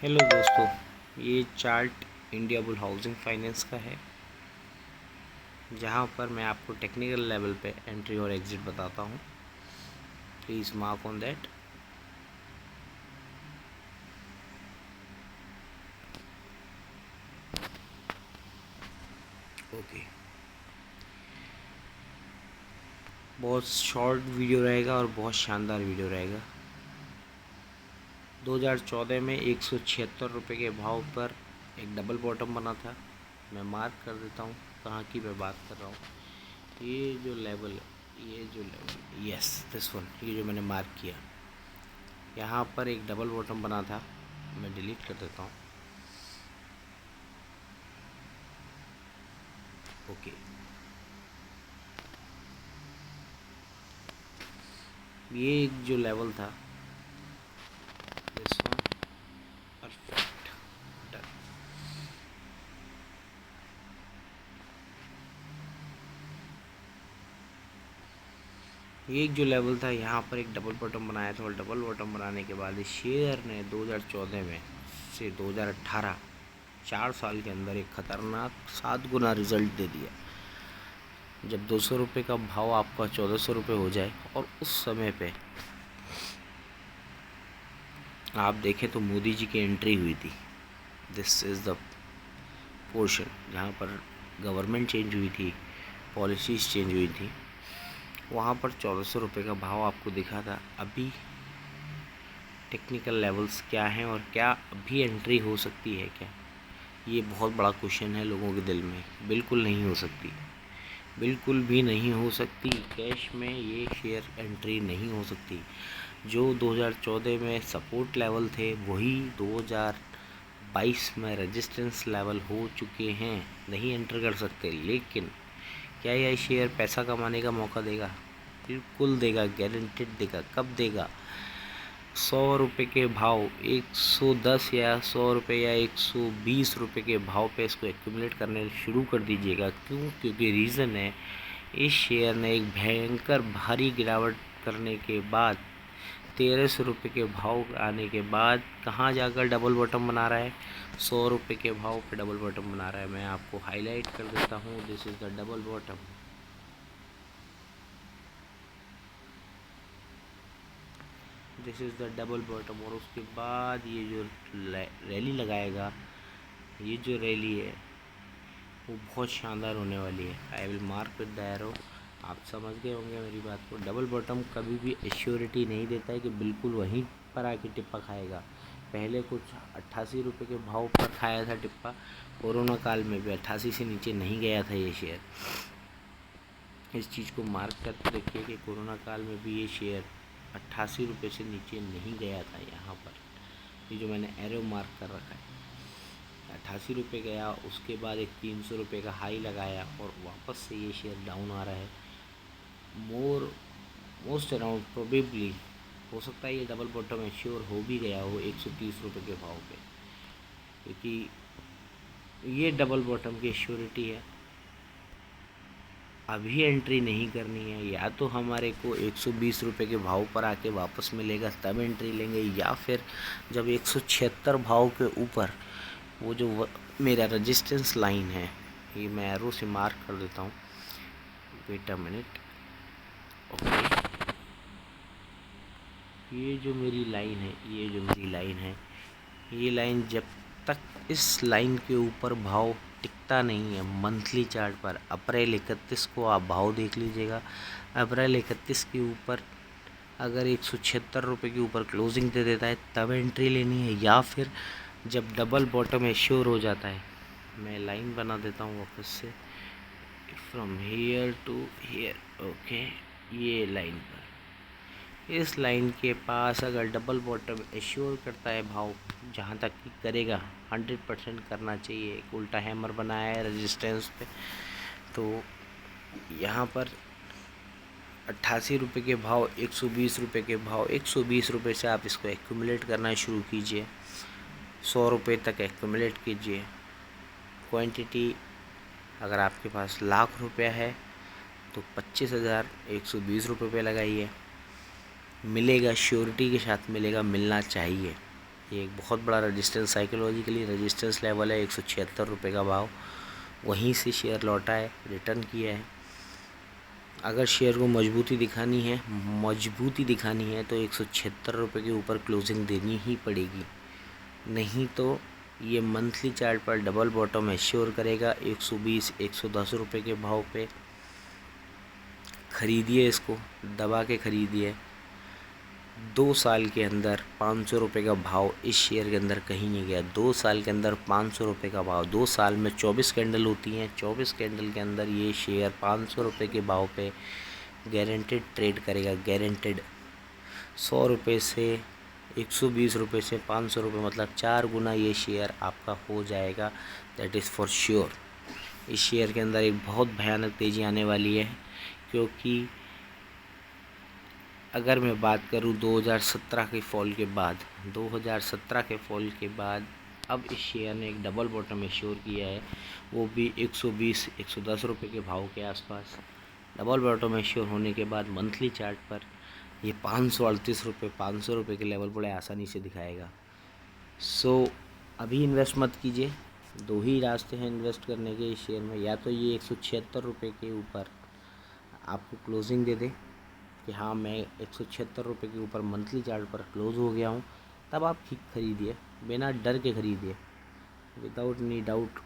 Hello दोस्तों, ये chart India Bull Housing finance का है, जहाँ पर मैं आपको टेक्निकल लेवल पे एंट्री और एग्जिट बताता हूँ। Please mark on that. Okay, बहुत शॉर्ट वीडियो रहेगा और बहुत शानदार वीडियो रहेगा। 2014 में 176 रुपये के भाव पर एक डबल बॉटम बना था। मैं मार्क कर देता हूँ कहाँ की मैं बात कर रहा हूँ। ये जो लेवल है, यस दिस वन, ये जो मैंने मार्क किया, यहाँ पर एक डबल बॉटम बना था। मैं डिलीट कर देता हूँ। ओके, ये एक जो लेवल था, दिस वन, परफेक्ट, डन। ये एक जो लेवल था, यहाँ पर एक डबल बॉटम बनाया था और डबल बॉटम बनाने के बाद इस शेयर ने 2014 में से 2018 4 साल के अंदर एक खतरनाक 7 गुना रिजल्ट दे दिया। जब 200 रुपये का भाव आपका 1400 रुपये हो जाए और उस समय पे आप देखें तो मोदी जी की एंट्री हुई थी। दिस इज़ द पोर्शन जहाँ पर गवर्नमेंट चेंज हुई थी, पॉलिसीज़ चेंज हुई थी। वहाँ पर 1400 रुपये का भाव आपको दिखा था। अभी टेक्निकल लेवल्स क्या हैं और क्या अभी एंट्री हो सकती है क्या, ये बहुत बड़ा क्वेश्चन है लोगों के दिल में। बिल्कुल नहीं हो सकती, बिल्कुल भी नहीं हो सकती। कैश में ये शेयर एंट्री नहीं हो सकती। जो 2014 में सपोर्ट लेवल थे वही 2022 में रेजिस्टेंस लेवल हो चुके हैं। नहीं एंटर कर सकते। लेकिन क्या यह शेयर पैसा कमाने का मौका देगा? बिल्कुल देगा, गारंटेड देगा। कब देगा? 100 रुपये के भाव 110 या 100 रुपये या 120 रुपये के भाव पे इसको एक्यूमुलेट करने शुरू कर दीजिएगा। क्यों? क्योंकि रीज़न है, इस शेयर ने एक भयंकर भारी गिरावट करने के बाद 1300 रुपये के भाव आने के बाद कहाँ जाकर डबल बॉटम बना रहा है? 100 रुपये के भाव पे डबल बॉटम बना रहा है। मैं आपको हाईलाइट कर देता हूँ, this is the double bottom. This is the double bottom. और उसके बाद ये जो रैली लगाएगा, ये जो रैली है वो बहुत शानदार होने वाली है। I will mark with the arrow. आप समझ गए होंगे मेरी बात को। डबल बॉटम कभी भी एश्योरिटी नहीं देता है कि बिल्कुल वहीं पर आके टिप्पा खाएगा। पहले कुछ 88 रुपये के भाव पर खाया था टिप्पा। कोरोना काल में भी 88 से नीचे नहीं गया था ये शेयर। इस चीज़ को मार्क करके देखिए कि कोरोना काल में भी ये शेयर 88 रुपये से नीचे नहीं गया था। यहाँ पर ये जो मैंने एरो मार्क कर रखा है, 88 रुपये गया, उसके बाद एक 300 रुपये का हाई लगाया और वापस से ये शेयर डाउन आ रहा है। मोस्ट अराउंड प्रोबेबली हो सकता है ये डबल बॉटम एश्योर हो भी गया हो 130 रुपये के भाव पे, क्योंकि ये डबल बॉटम की एश्योरिटी है। अभी एंट्री नहीं करनी है। या तो हमारे को 120 रुपये के भाव पर आके वापस मिलेगा तब एंट्री लेंगे, या फिर जब 176 भाव के ऊपर वो जो मेरा रेजिस्टेंस लाइन है, ये मैं एरो से मार्क कर देता हूँ। Wait a minute. ओके, ये जो मेरी लाइन है, ये लाइन जब तक इस लाइन के ऊपर भाव टिकता नहीं है मंथली चार्ट पर, अप्रैल 31 को आप भाव देख लीजिएगा। अप्रैल 31 के ऊपर अगर 176 रुपये के ऊपर क्लोजिंग दे देता है तब एंट्री लेनी है, या फिर जब डबल बॉटम एश्योर हो जाता है। मैं लाइन बना देता हूँ वापस से, from here to here. Okay, ये लाइन पर, इस लाइन के पास अगर डबल बॉटम एश्योर करता है भाव, जहाँ तक कि करेगा 100% करना चाहिए। एक उल्टा हैमर बनाया है रेजिस्टेंस पे, तो यहाँ पर 88 रुपये के भाव, 120 रुपये के भाव, 120 रुपये से आप इसको एक्यूमुलेट करना शुरू कीजिए। 100 रुपये तक एक्यूमुलेट कीजिए। क्वांटिटी अगर आपके पास लाख रुपया है तो 25,120 रुपये पे लगाइए। मिलेगा, श्योरिटी के साथ मिलेगा, मिलना चाहिए। ये एक बहुत बड़ा रजिस्टेंस, साइकोलॉजिकली रजिस्टेंस लेवल है। 176 रुपये का भाव, वहीं से शेयर लौटा है, रिटर्न किया है। अगर शेयर को मजबूती दिखानी है तो 176 रुपये के ऊपर क्लोजिंग देनी ही पड़ेगी, नहीं तो ये मंथली चार्ट पर डबल बॉटम एश्योर करेगा। 120 110 रुपये के भाव पे ख़रीदिए, इसको दबा के ख़रीदिए। 2 साल के अंदर 500 रुपये का भाव इस शेयर के अंदर कहीं नहीं गया। 2 साल के अंदर 500 रुपये का भाव, 2 साल में 24 कैंडल होती हैं। 24 कैंडल के अंदर ये शेयर 500 रुपये के भाव पे गारंटेड ट्रेड करेगा, गारंटेड। 100 रुपये से 120 रुपये से 500 रुपये, मतलब 4 गुना ये शेयर आपका हो जाएगा, दैट इज़ फॉर श्योर। इस शेयर के अंदर एक बहुत भयानक तेज़ी आने वाली है, क्योंकि अगर मैं बात करूं 2017 के फॉल के बाद, 2017 के फॉल के बाद अब इस शेयर ने एक डबल बॉटम एश्योर किया है, वो भी 120 110 रुपये के भाव के आसपास। डबल बॉटम एश्योर होने के बाद मंथली चार्ट पर ये 538 रुपये 500 रुपये के लेवल बड़े आसानी से दिखाएगा। सो अभी इन्वेस्ट मत कीजिए। 2 ही रास्ते हैं इन्वेस्ट करने के इस शेयर में, या तो ये 176 रुपये के ऊपर आपको क्लोजिंग दे दे कि हाँ मैं 176 रुपये के ऊपर मंथली चार्ट पर क्लोज हो गया हूँ, तब आप ठीक खरीदिए, बिना डर के खरीदिए, विदाउट एनी डाउट,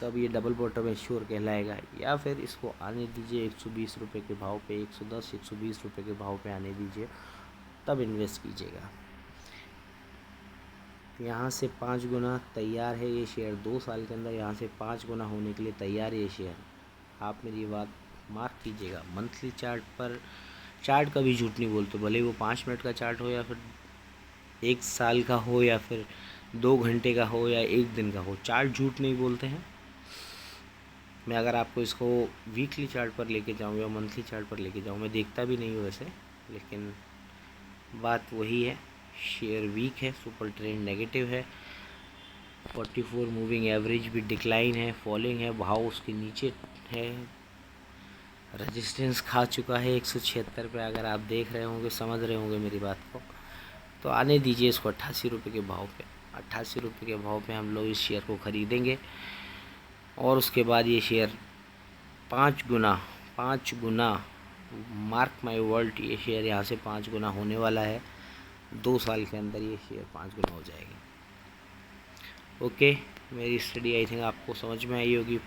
तब ये डबल बॉटम एश्योर कहलाएगा। या फिर इसको आने दीजिए 120 रुपये के भाव पे, 110 120 रुपये के भाव पे आने दीजिए, तब इन्वेस्ट कीजिएगा। यहाँ से 5 गुना तैयार है ये शेयर, 2 साल के अंदर यहाँ से 5 गुना होने के लिए तैयार है ये शेयर। आप मेरी बात मार्क कीजिएगा। मंथली चार्ट पर, चार्ट का भी झूठ नहीं बोलते, भले वो 5 मिनट का चार्ट हो या फिर 1 साल का हो या फिर 2 घंटे का हो या 1 दिन का हो, चार्ट झूठ नहीं बोलते हैं। मैं अगर आपको इसको वीकली चार्ट पर लेके जाऊँ या मंथली चार्ट पर लेके जाऊँ, मैं देखता भी नहीं हूँ वैसे, लेकिन बात वही है, शेयर वीक है, सुपर ट्रेंड नेगेटिव है, 44 मूविंग एवरेज भी डिक्लाइन है, फॉलिंग है, भाव उसके नीचे है, रेजिस्टेंस खा चुका है 176 पे। अगर आप देख रहे होंगे, समझ रहे होंगे मेरी बात को, तो आने दीजिए इसको 88 रुपये के भाव पे। 88 रुपये के भाव पे हम लोग इस शेयर को ख़रीदेंगे, और उसके बाद ये share 5 Guna, mark my word, ये शेयर यहाँ से 5 गुना होने वाला है। 2 साल के अंदर ये शेयर 5 गुना हो जाएगी। ओके, मेरी स्टडी आई थिंक आपको समझ में आई होगी।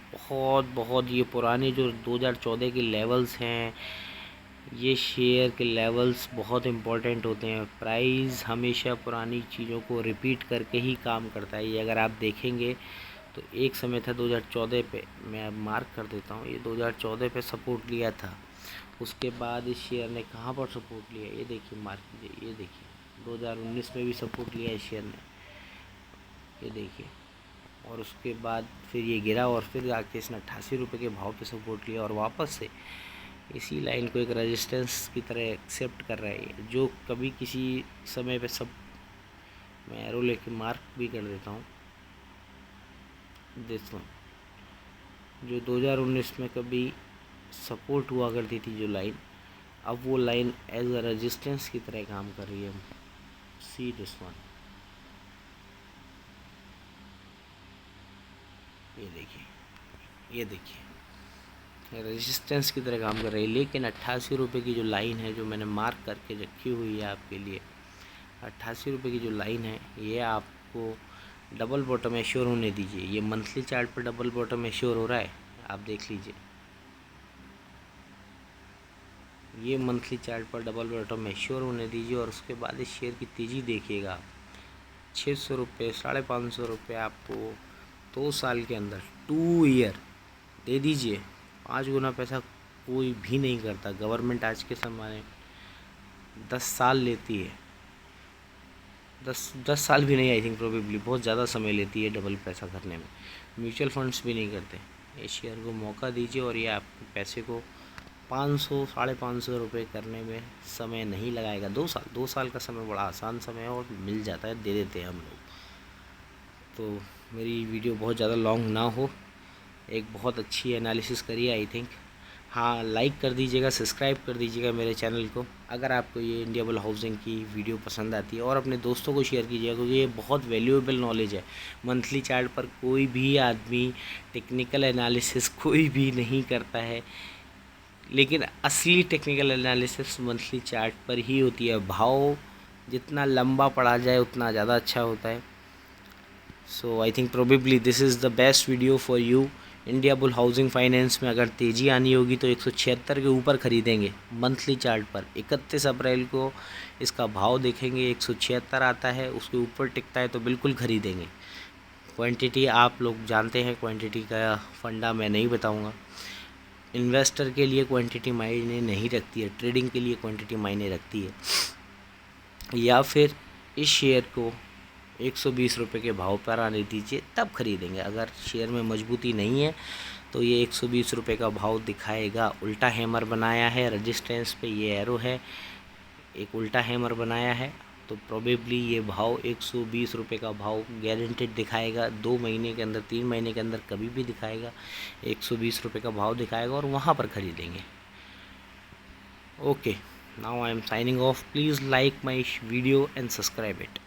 बहुत ये पुराने जो 2014 के लेवल्स हैं, ये शेयर के लेवल्स बहुत इम्पोर्टेंट होते हैं। प्राइस हमेशा पुरानी चीज़ों को रिपीट करके ही काम करता है। ये अगर आप देखेंगे तो एक समय था 2014 पे, मैं अब मार्क कर देता हूँ, ये 2014 पे सपोर्ट लिया था। उसके बाद इस शेयर ने कहाँ पर सपोर्ट लिया, ये देखिए, मार्क कीजिए, ये देखिए 2019 में भी सपोर्ट लिया इस शेयर ने, ये देखिए। और उसके बाद फिर ये गिरा, और फिर आके इसने 88 रुपये के भाव पे सपोर्ट लिया, और वापस से इसी लाइन को एक रेजिस्टेंस की तरह एक्सेप्ट कर रहा है, जो कभी किसी समय पे सब, मैं एरो लेके मार्क भी कर देता हूँ, देखो जो 2019 में कभी सपोर्ट हुआ करती थी जो लाइन, अब वो लाइन एज अ रेजिस्टेंस की तरह काम कर रही है। सी दिस वन, ये देखिए रेजिस्टेंस की तरह काम कर रही है। लेकिन 88 रुपये की जो लाइन है, जो मैंने मार्क करके रखी हुई है आपके लिए, 88 रुपये की जो लाइन है, ये आपको डबल बॉटम एश्योर होने दीजिए। ये मंथली चार्ट पर डबल बॉटम एश्योर हो रहा है, आप देख लीजिए, ये मंथली चार्ट पर डबल बॉटम एश्योर होने दीजिए। और उसके बाद इस शेयर की तेज़ी देखिएगा आप, 600 रुपये 550 रुपये आपको 2 साल के अंदर, 2 ईयर दे दीजिए। 5 गुना पैसा कोई भी नहीं करता। गवर्नमेंट आज के समय 10 साल लेती है, 10 साल भी नहीं, आई थिंक प्रोबेबली बहुत ज़्यादा समय लेती है डबल पैसा करने में। म्यूचुअल फंड्स भी नहीं करते। इस शेयर को मौका दीजिए, और ये आपके पैसे को 500 550 रुपये करने में समय नहीं लगाएगा। 2 साल का समय बड़ा आसान समय है, और मिल जाता है, दे देते हैं हम लोग। तो मेरी वीडियो बहुत ज़्यादा लॉन्ग ना हो, एक बहुत अच्छी एनालिसिस करिए आई थिंक। हाँ, लाइक कर दीजिएगा, सब्सक्राइब कर दीजिएगा मेरे चैनल को अगर आपको ये इंडिया बुल हाउसिंग की वीडियो पसंद आती है, और अपने दोस्तों को शेयर कीजिएगा क्योंकि ये बहुत वैल्यूएबल नॉलेज है। मंथली चार्ट पर कोई भी आदमी टेक्निकल एनालिसिस कोई भी नहीं करता है, लेकिन असली टेक्निकल एनालिसिस मंथली चार्ट पर ही होती है। भाव जितना लंबा पढ़ा जाए उतना ज़्यादा अच्छा होता है। So I think probably this is the best video for you. India Bull Housing Finance में अगर तेज़ी आनी होगी तो 176 के ऊपर ख़रीदेंगे मंथली चार्ट पर। 31 अप्रैल को इसका भाव देखेंगे, 176 आता है, उसके ऊपर टिकता है तो बिल्कुल ख़रीदेंगे। क्वांटिटी आप लोग जानते हैं, क्वांटिटी का फंडा मैं नहीं बताऊंगा। इन्वेस्टर के लिए क्वांटिटी मायने नहीं रखती है, ट्रेडिंग के लिए क्वांटिटी मायने रखती है। या फिर इस शेयर को 120 रुपये के भाव पर आने दीजिए, तब खरीदेंगे। अगर शेयर में मजबूती नहीं है तो ये 120 रुपये का भाव दिखाएगा। उल्टा हैमर बनाया है रेजिस्टेंस पे, ये एरो है, एक उल्टा हैमर बनाया है, तो प्रोबेबली ये भाव 120 रुपये का भाव गारंटेड दिखाएगा। 2 महीने के अंदर, 3 महीने के अंदर कभी भी दिखाएगा, 120 रुपये का भाव दिखाएगा और वहाँ पर खरीदेंगे। Okay, now I am signing off. Please like my video and subscribe it.